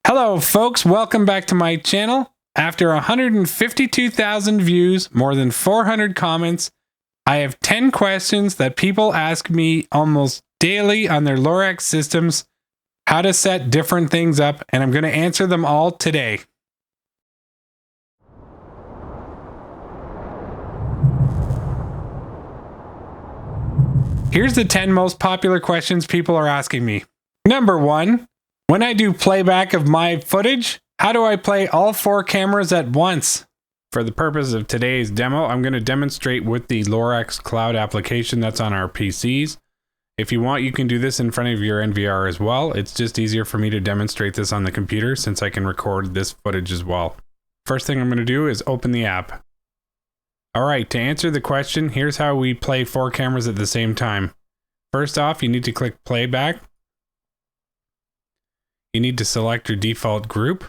Hello folks, welcome back to my channel. After 152,000 views, more than 400 comments, I have 10 questions that people ask me almost daily on their Lorex systems, how to set different things up, and I'm going to answer them all today. Here's the 10 most popular questions people are asking me. Number 1. When I do playback of my footage, how do I play all 4 cameras at once? For the purpose of today's demo, I'm going to demonstrate with the Lorex cloud application that's on our PCs. If you want, you can do this in front of your NVR as well. It's just easier for me to demonstrate this on the computer since I can record this footage as well. First thing I'm going to do is open the app. Alright, to answer the question, here's how we play 4 cameras at the same time. First off, you need to click Playback. You need to select your default group.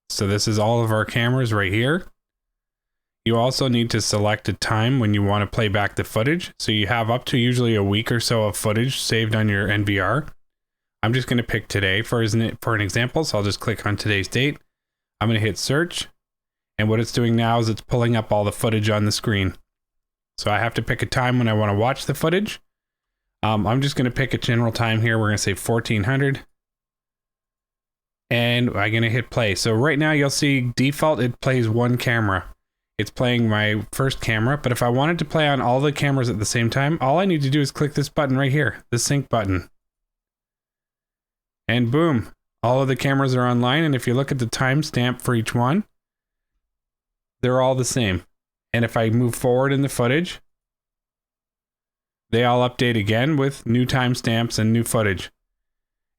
So this is all of our cameras right here. You also need to select a time when you want to play back the footage. So you have up to usually a week or so of footage saved on your NVR. I'm just going to pick today for an example. So I'll just click on today's date. I'm going to hit search. And what it's doing now is it's pulling up all the footage on the screen. So I have to pick a time when I want to watch the footage. I'm just going to pick a general time here. We're going to say 1400. And I'm going to hit play. So right now you'll see default, it plays 1 camera. It's playing my first camera, but if I wanted to play on all the cameras at the same time, all I need to do is click this button right here, the sync button. And boom, all of the cameras are online. And if you look at the timestamp for each one, they're all the same. And if I move forward in the footage, they all update again with new timestamps and new footage.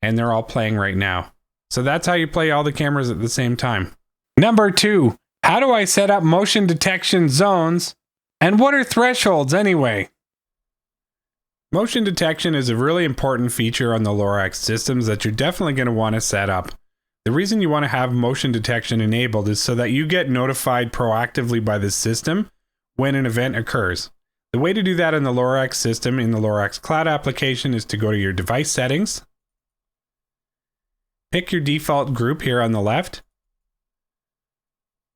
And they're all playing right now. So that's how you play all the cameras at the same time. Number 2, how do I set up motion detection zones? And what are thresholds anyway? Motion detection is a really important feature on the Lorex systems that you're definitely going to want to set up. The reason you want to have motion detection enabled is so that you get notified proactively by the system when an event occurs. The way to do that in the Lorex system in the Lorex cloud application is to go to your device settings. Pick your default group here on the left.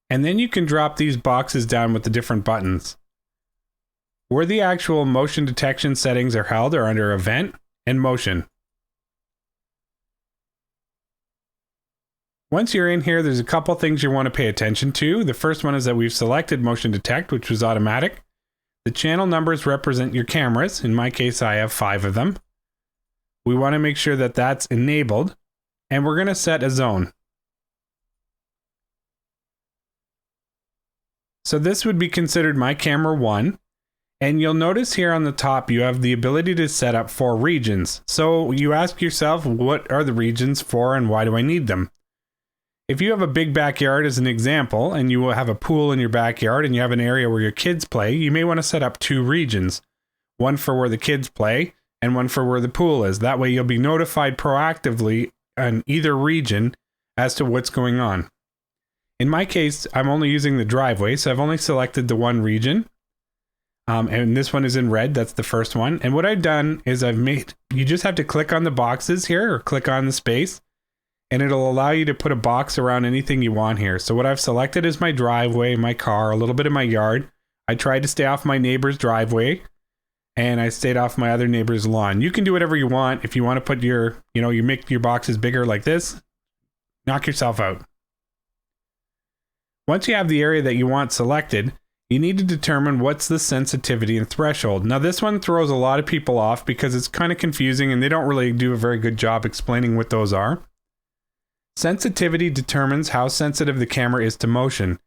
And then you can drop these boxes down with the different buttons. Where the actual motion detection settings are held are under Event and Motion. Once you're in here, there's a couple things you want to pay attention to. The first one is that we've selected Motion Detect, which was automatic. The channel numbers represent your cameras. In my case, I have 5 of them. We want to make sure that that's enabled. And we're going to set a zone. So this would be considered my camera 1. And you'll notice here on the top, you have the ability to set up 4 regions. So you ask yourself, what are the regions for and why do I need them? If you have a big backyard as an example, and you will have a pool in your backyard and you have an area where your kids play, you may want to set up 2 regions. One for where the kids play and one for where the pool is. That way you'll be notified proactively on either region as to what's going on. In my case, I'm only using the driveway, so I've only selected the one region. And this one is in red, that's the first one. And what I've done is you just have to click on the boxes here, or click on the space, and it'll allow you to put a box around anything you want here. So what I've selected is my driveway, my car, a little bit of my yard. I tried to stay off my neighbor's driveway. And I stayed off my other neighbor's lawn. You can do whatever you want. If you want to put you make your boxes bigger like this, knock yourself out. Once you have the area that you want selected, you need to determine what's the sensitivity and threshold. Now this one throws a lot of people off because it's kind of confusing and they don't really do a very good job explaining what those are. Sensitivity determines how sensitive the camera is to motion.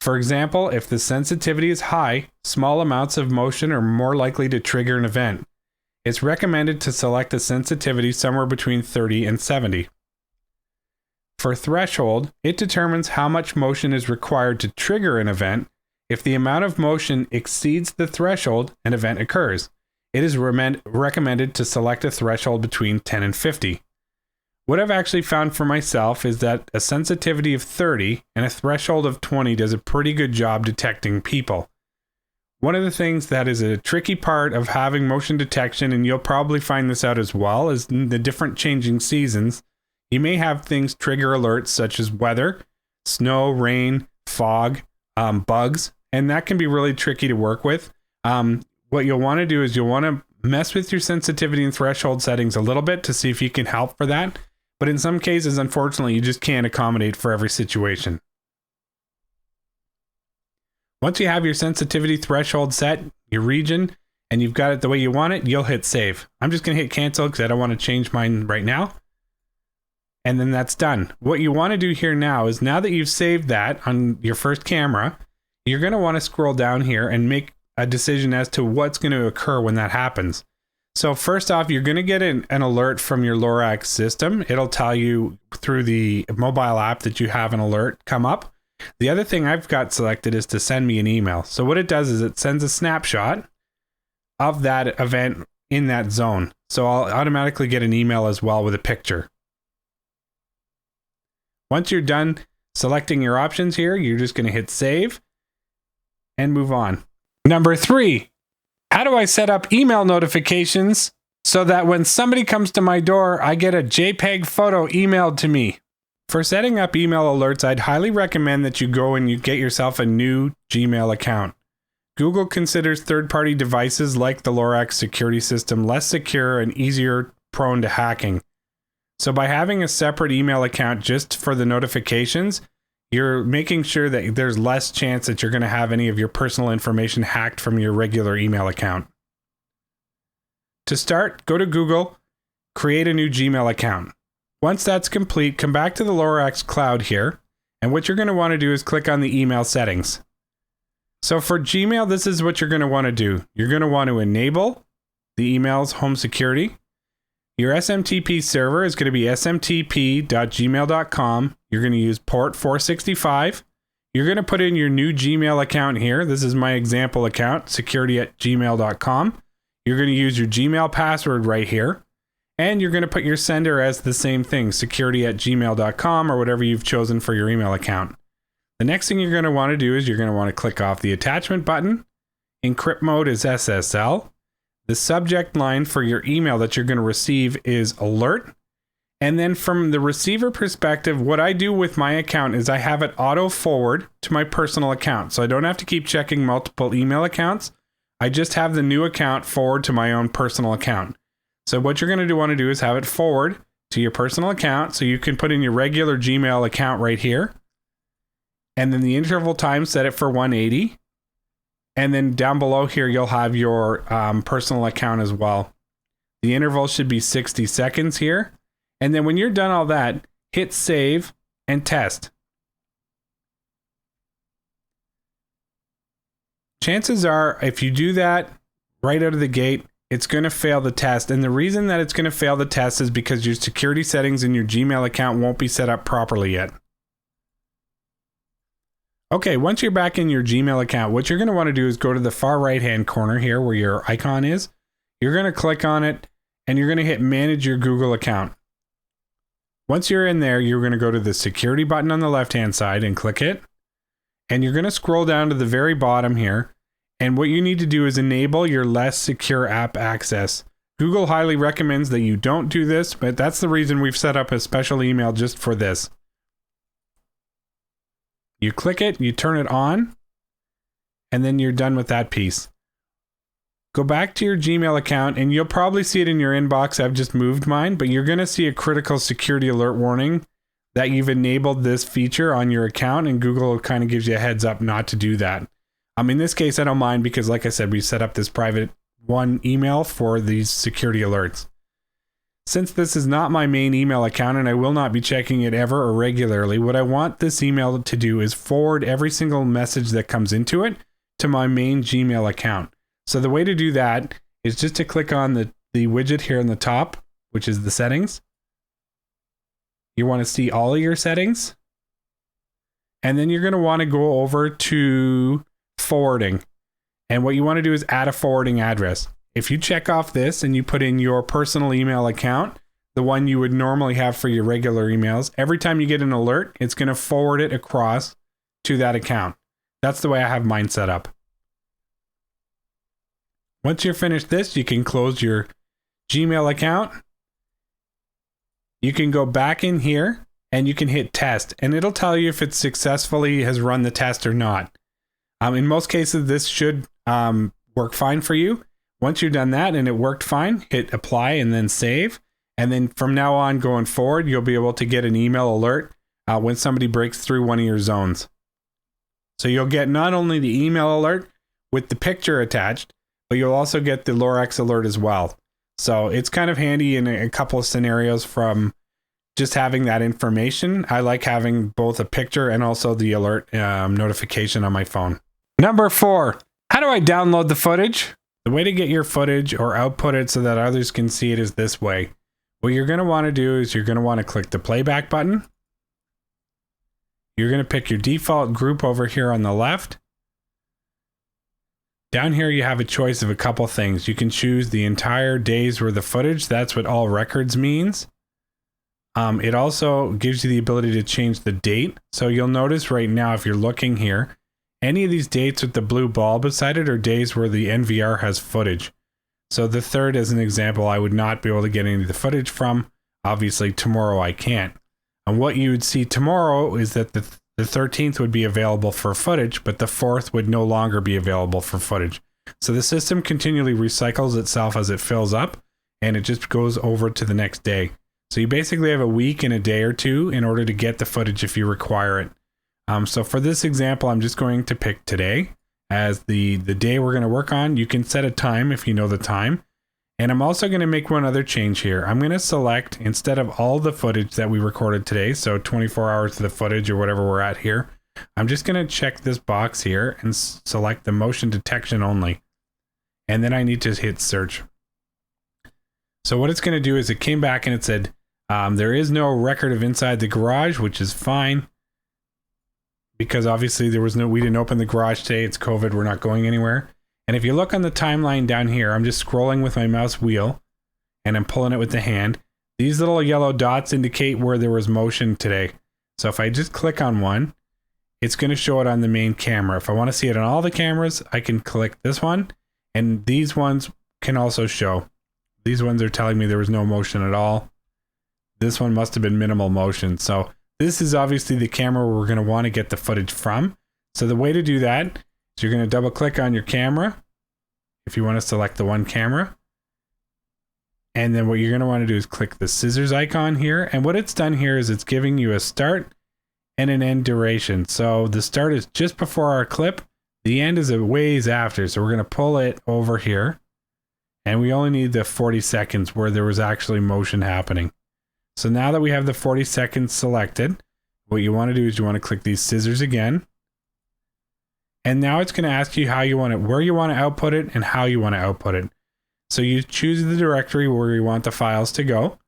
For example, if the sensitivity is high, small amounts of motion are more likely to trigger an event. It's recommended to select a sensitivity somewhere between 30 and 70. For threshold, it determines how much motion is required to trigger an event. If the amount of motion exceeds the threshold, an event occurs. It is recommended to select a threshold between 10 and 50. What I've actually found for myself is that a sensitivity of 30 and a threshold of 20 does a pretty good job detecting people. One of the things that is a tricky part of having motion detection, and you'll probably find this out as well, is in the different changing seasons, You may have things trigger alerts such as weather, snow, rain, fog, bugs, and that can be really tricky to work with. What you'll want to do is you'll want to mess with your sensitivity and threshold settings a little bit to see if you can help for that. But in some cases, unfortunately, you just can't accommodate for every situation. Once you have your sensitivity threshold set, your region, and you've got it the way you want it, you'll hit save. I'm just going to hit cancel because I don't want to change mine right now. And then that's done. What you want to do here now is, now that you've saved that on your first camera, you're going to want to scroll down here and make a decision as to what's going to occur when that happens. So first off, you're going to get an alert from your Lorex system. It'll tell you through the mobile app that you have an alert come up. The other thing I've got selected is to send me an email. So what it does is it sends a snapshot of that event in that zone. So I'll automatically get an email as well with a picture. Once you're done selecting your options here, you're just going to hit save and move on. Number 3, how do I set up email notifications so that when somebody comes to my door, I get a JPEG photo emailed to me? For setting up email alerts, I'd highly recommend that you go and you get yourself a new Gmail account. Google considers third-party devices like the Lorex security system less secure and easier prone to hacking. So by having a separate email account just for the notifications, you're making sure that there's less chance that you're going to have any of your personal information hacked from your regular email account. To start, go to Google, create a new Gmail account. Once that's complete, come back to the Lorex cloud here, and what you're going to want to do is click on the email settings. So for Gmail, this is what you're going to want to do. You're going to want to enable the email's home security. Your SMTP server is going to be smtp.gmail.com. You're going to use port 465. You're going to put in your new Gmail account here. This is my example account, security@gmail.com. You're going to use your Gmail password right here. And you're going to put your sender as the same thing, security@gmail.com or whatever you've chosen for your email account. The next thing you're going to want to do is you're going to want to click off the attachment button. Encrypt mode is SSL. The subject line for your email that you're going to receive is alert. And then from the receiver perspective, what I do with my account is I have it auto forward to my personal account. So I don't have to keep checking multiple email accounts. I just have the new account forward to my own personal account. So what you're going to want to do is have it forward to your personal account. So you can put in your regular Gmail account right here. And then the interval time, set it for 180. And then down below here, you'll have your personal account as well. The interval should be 60 seconds here. And then when you're done all that, hit save and test. Chances are, if you do that right out of the gate, it's going to fail the test. And the reason that it's going to fail the test is because your security settings in your Gmail account won't be set up properly yet. Okay, once you're back in your Gmail account, what you're going to want to do is go to the far right-hand corner here where your icon is. You're going to click on it, and you're going to hit Manage Your Google Account. Once you're in there, you're going to go to the security button on the left-hand side and click it. And you're going to scroll down to the very bottom here. And what you need to do is enable your less secure app access. Google highly recommends that you don't do this, but that's the reason we've set up a special email just for this. You click it, you turn it on, and then you're done with that piece. Go back to your Gmail account, and you'll probably see it in your inbox. I've just moved mine, but you're going to see a critical security alert warning that you've enabled this feature on your account, and Google kind of gives you a heads up not to do that. In this case, I don't mind because, like I said, we set up this private one email for these security alerts. Since this is not my main email account and I will not be checking it ever or regularly, what I want this email to do is forward every single message that comes into it to my main Gmail account. So the way to do that is just to click on the widget here in the top, which is the settings. You want to see all of your settings. And then you're going to want to go over to forwarding. And what you want to do is add a forwarding address. If you check off this and you put in your personal email account, the one you would normally have for your regular emails, every time you get an alert, it's going to forward it across to that account. That's the way I have mine set up. Once you're finished this, you can close your Gmail account. you can go back in here and you can hit test, and it'll tell you if it successfully has run the test or not. In most cases, this should work fine for you. Once you've done that and it worked fine, hit apply and then save. And then from now on going forward, you'll be able to get an email alert when somebody breaks through one of your zones. So you'll get not only the email alert with the picture attached, but you'll also get the Lorex alert as well. So it's kind of handy in a couple of scenarios from just having that information. I like having both a picture and also the alert notification on my phone. Number 4, how do I download the footage? The way to get your footage or output it so that others can see it is this way. What you're going to want to do is you're going to want to click the playback button. You're going to pick your default group over here on the left. Down here you have a choice of a couple things. You can choose the entire day's worth of footage. That's what all records means. It also gives you the ability to change the date. So you'll notice right now, if you're looking here, any of these dates with the blue ball beside it are days where the NVR has footage. So the 3rd, as an example, I would not be able to get any of the footage from. Obviously, tomorrow I can't. And what you would see tomorrow is that the 13th would be available for footage, but the 4th would no longer be available for footage. So the system continually recycles itself as it fills up, and it just goes over to the next day. So you basically have a week and a day or two in order to get the footage if you require it. So for this example, I'm just going to pick today as the day we're going to work on. You can set a time if you know the time. And I'm also going to make one other change here. I'm going to select, instead of all the footage that we recorded today, so 24 hours of the footage or whatever we're at here, I'm just going to check this box here and select the motion detection only. And then I need to hit search. So what it's going to do is it came back and it said, there is no record of inside the garage, which is fine. Because obviously we didn't open the garage today. It's COVID. We're not going anywhere. And if you look on the timeline down here, I'm just scrolling with my mouse wheel and I'm pulling it with the hand. These little yellow dots indicate where there was motion today. So if I just click on one, it's going to show it on the main camera. If I want to see it on all the cameras, I can click this one, and these ones can also show. These ones are telling me there was no motion at all. This one must have been minimal motion. So this is obviously the camera we're going to want to get the footage from. So the way to do that is you're going to double click on your camera if you want to select the one camera. And then what you're going to want to do is click the scissors icon here. And what it's done here is it's giving you a start and an end duration. So the start is just before our clip. The end is a ways after. So we're going to pull it over here. And we only need the 40 seconds where there was actually motion happening. So now that we have the 40 seconds selected, what you want to do is you want to click these scissors again. And now it's going to ask you how you want it, where you want to output it and how you want to output it. So you choose the directory where you want the files to go.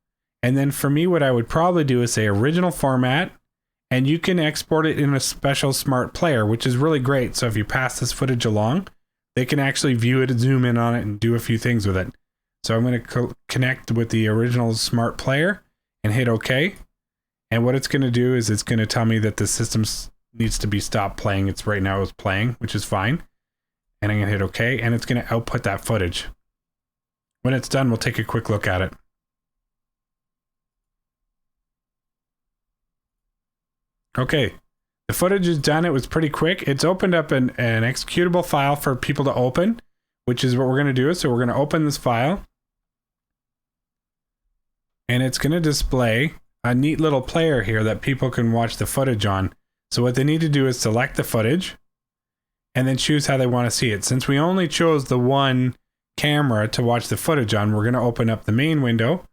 And then for me, what I would probably do is say original format, and you can export it in a special smart player, which is really great. So if you pass this footage along, they can actually view it, zoom in on it, and do a few things with it. So I'm going to connect with the original smart player and hit OK. And what it's going to do is it's going to tell me that the system needs to be stopped playing. It's right now it's playing, which is fine. And I'm going to hit OK, and it's going to output that footage. When it's done, we'll take a quick look at it. Okay, the footage is done. It was pretty quick. It's opened up an executable file for people to open, which is what we're going to do. So we're going to open this file. And it's going to display a neat little player here that people can watch the footage on. So what they need to do is select the footage and then choose how they want to see it. Since we only chose the one camera to watch the footage on, we're going to open up the main window.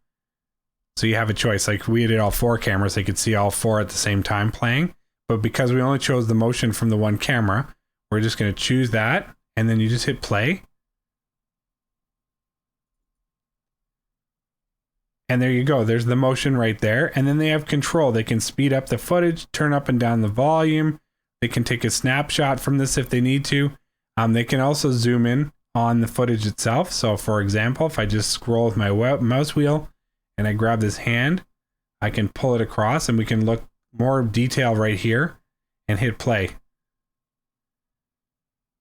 So you have a choice. Like we did all 4 cameras, they could see all 4 at the same time playing. But because we only chose the motion from the one camera, we're just going to choose that. And then you just hit play. And there you go. There's the motion right there. And then they have control. They can speed up the footage, turn up and down the volume. They can take a snapshot from this if they need to. They can also zoom in on the footage itself. So for example, if I just scroll with my mouse wheel and I grab this hand, I can pull it across and we can look more detail right here and hit play.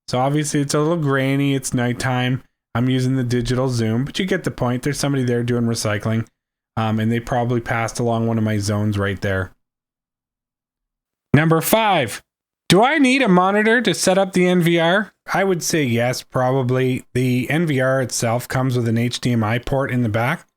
So obviously it's a little grainy. It's nighttime. I'm using the digital zoom, but you get the point. There's somebody there doing recycling. and they probably passed along one of my zones right there. Number 5. Do I need a monitor to set up the NVR? I would say yes, probably. The NVR itself comes with an HDMI port in the back,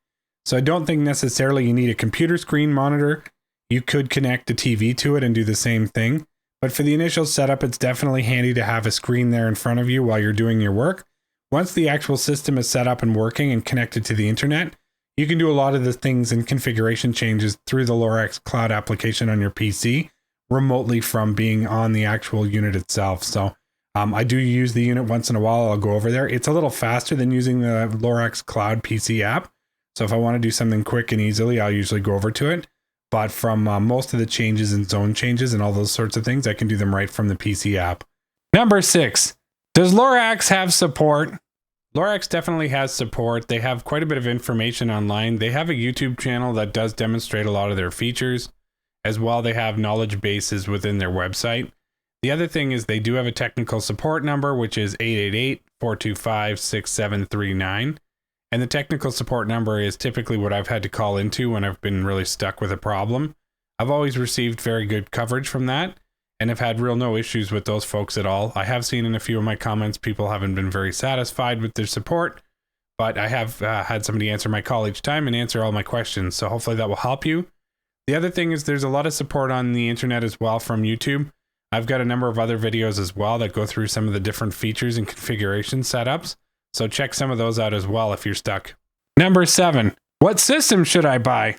so I don't think necessarily you need a computer screen monitor. You could connect a TV to it and do the same thing, but for the initial setup, it's definitely handy to have a screen there in front of you while you're doing your work. Once the actual system is set up and working and connected to the internet, you can do a lot of the things and configuration changes through the Lorex cloud application on your PC remotely from being on the actual unit itself. So I do use the unit once in a while. I'll go over there. It's a little faster than using the Lorex Cloud PC app. So if I want to do something quick and easily, I'll usually go over to it. But from most of the changes and zone changes and all those sorts of things, I can do them right from the PC app. Number 6. Does Lorex have support? Lorex definitely has support. They have quite a bit of information online. They have a YouTube channel that does demonstrate a lot of their features. As well, they have knowledge bases within their website. The other thing is they do have a technical support number, which is 888-425-6739. And the technical support number is typically what I've had to call into when I've been really stuck with a problem. I've always received very good coverage from that and have had no issues with those folks at all. I have seen in a few of my comments, people haven't been very satisfied with their support, but I have had somebody answer my call each time and answer all my questions. So hopefully that will help you. The other thing is there's a lot of support on the internet as well from YouTube. I've got a number of other videos as well that go through some of the different features and configuration setups. So check some of those out as well if you're stuck. Number 7, what system should I buy?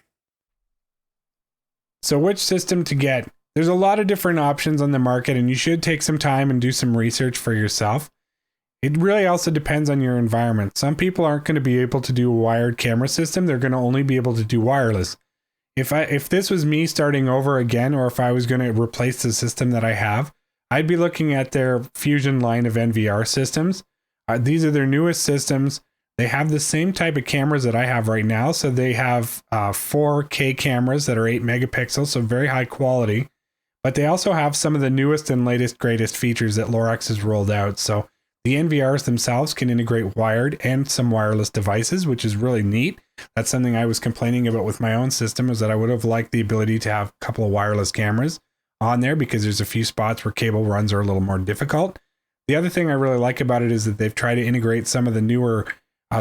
So which system to get? There's a lot of different options on the market and you should take some time and do some research for yourself. It really also depends on your environment. Some people aren't going to be able to do a wired camera system. They're going to only be able to do wireless. If this was me starting over again, or if I was going to replace the system that I have, I'd be looking at their Fusion line of NVR systems. These are their newest systems. They have the same type of cameras that I have right now. So they have 4K cameras that are 8 megapixels, so very high quality. But they also have some of the newest and latest, greatest features that Lorex has rolled out. So the NVRs themselves can integrate wired and some wireless devices, which is really neat. That's something I was complaining about with my own system, is that I would have liked the ability to have a couple of wireless cameras on there because there's a few spots where cable runs are a little more difficult. The other thing I really like about it is that they've tried to integrate some of the newer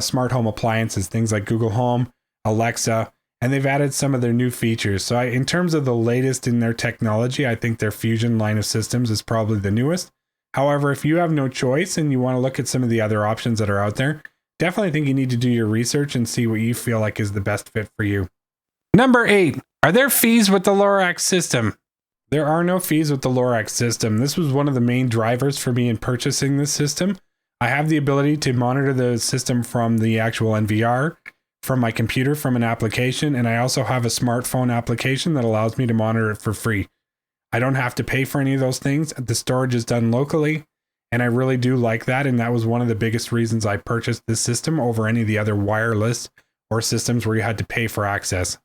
smart home appliances, things like Google Home, Alexa, and they've added some of their new features. So in terms of the latest in their technology, I think their Fusion line of systems is probably the newest. However, if you have no choice and you want to look at some of the other options that are out there, definitely think you need to do your research and see what you feel like is the best fit for you. Number 8, are there fees with the Lorex system? There are no fees with the Lorex system. This was one of the main drivers for me in purchasing this system. I have the ability to monitor the system from the actual NVR, from my computer, from an application, and I also have a smartphone application that allows me to monitor it for free. I don't have to pay for any of those things. The storage is done locally, and I really do like that, and that was one of the biggest reasons I purchased this system over any of the other wireless or systems where you had to pay for access.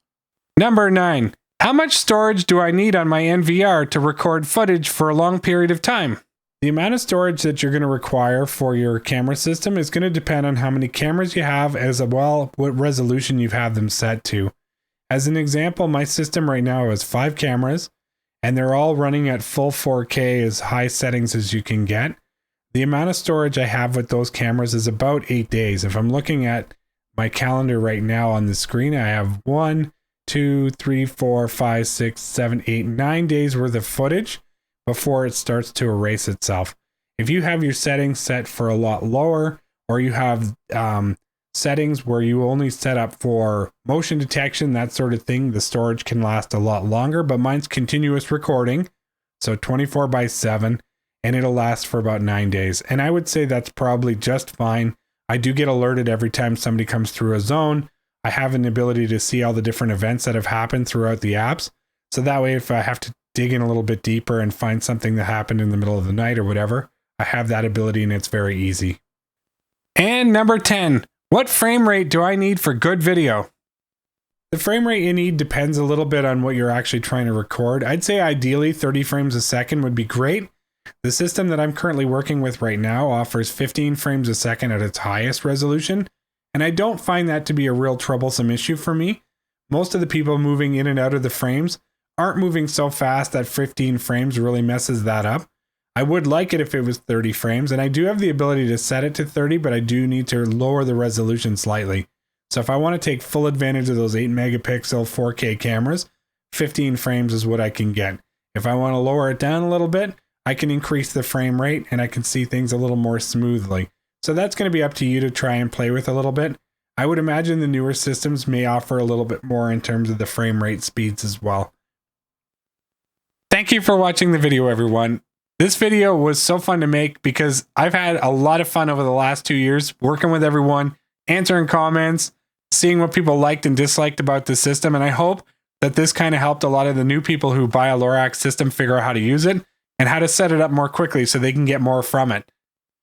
Number 9, how much storage do I need on my NVR to record footage for a long period of time? The amount of storage that you're going to require for your camera system is going to depend on how many cameras you have, as well what resolution you have them set to. As an example, my system right now has 5 cameras, and they're all running at full 4K, as high settings as you can get. The amount of storage I have with those cameras is about 8 days. If I'm looking at my calendar right now on the screen, I have 1, 2, 3, 4, 5, 6, 7, 8, 9 days worth of footage before it starts to erase itself. If you have your settings set for a lot lower, or you have settings where you only set up for motion detection, that sort of thing, the storage can last a lot longer, but mine's continuous recording, so 24/7, and it'll last for about 9 days. And I would say that's probably just fine. I do get alerted every time somebody comes through a zone. I have an ability to see all the different events that have happened throughout the apps. So that way, if I have to dig in a little bit deeper and find something that happened in the middle of the night or whatever, I have that ability and it's very easy. And number 10, what frame rate do I need for good video? The frame rate you need depends a little bit on what you're actually trying to record. I'd say ideally 30 frames a second would be great. The system that I'm currently working with right now offers 15 frames a second at its highest resolution, and I don't find that to be a real troublesome issue for me. most of the people moving in and out of the frames aren't moving so fast that 15 frames really messes that up. I would like it if it was 30 frames, and I do have the ability to set it to 30, but I do need to lower the resolution slightly. So if I want to take full advantage of those 8 megapixel 4K cameras, 15 frames is what I can get. If I want to lower it down a little bit, I can increase the frame rate and I can see things a little more smoothly. So that's going to be up to you to try and play with a little bit. I would imagine the newer systems may offer a little bit more in terms of the frame rate speeds as well. Thank you for watching the video, everyone. This video was so fun to make because I've had a lot of fun over the last 2 years working with everyone, answering comments, seeing what people liked and disliked about the system, and I hope that this kind of helped a lot of the new people who buy a Lorex system figure out how to use it and how to set it up more quickly so they can get more from it.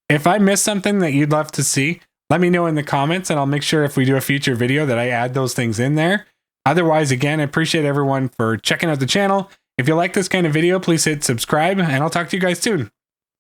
If I missed something that you'd love to see, let me know in the comments and I'll make sure if we do a future video that I add those things in there. Otherwise, again, I appreciate everyone for checking out the channel. If you like this kind of video, please hit subscribe and I'll talk to you guys soon.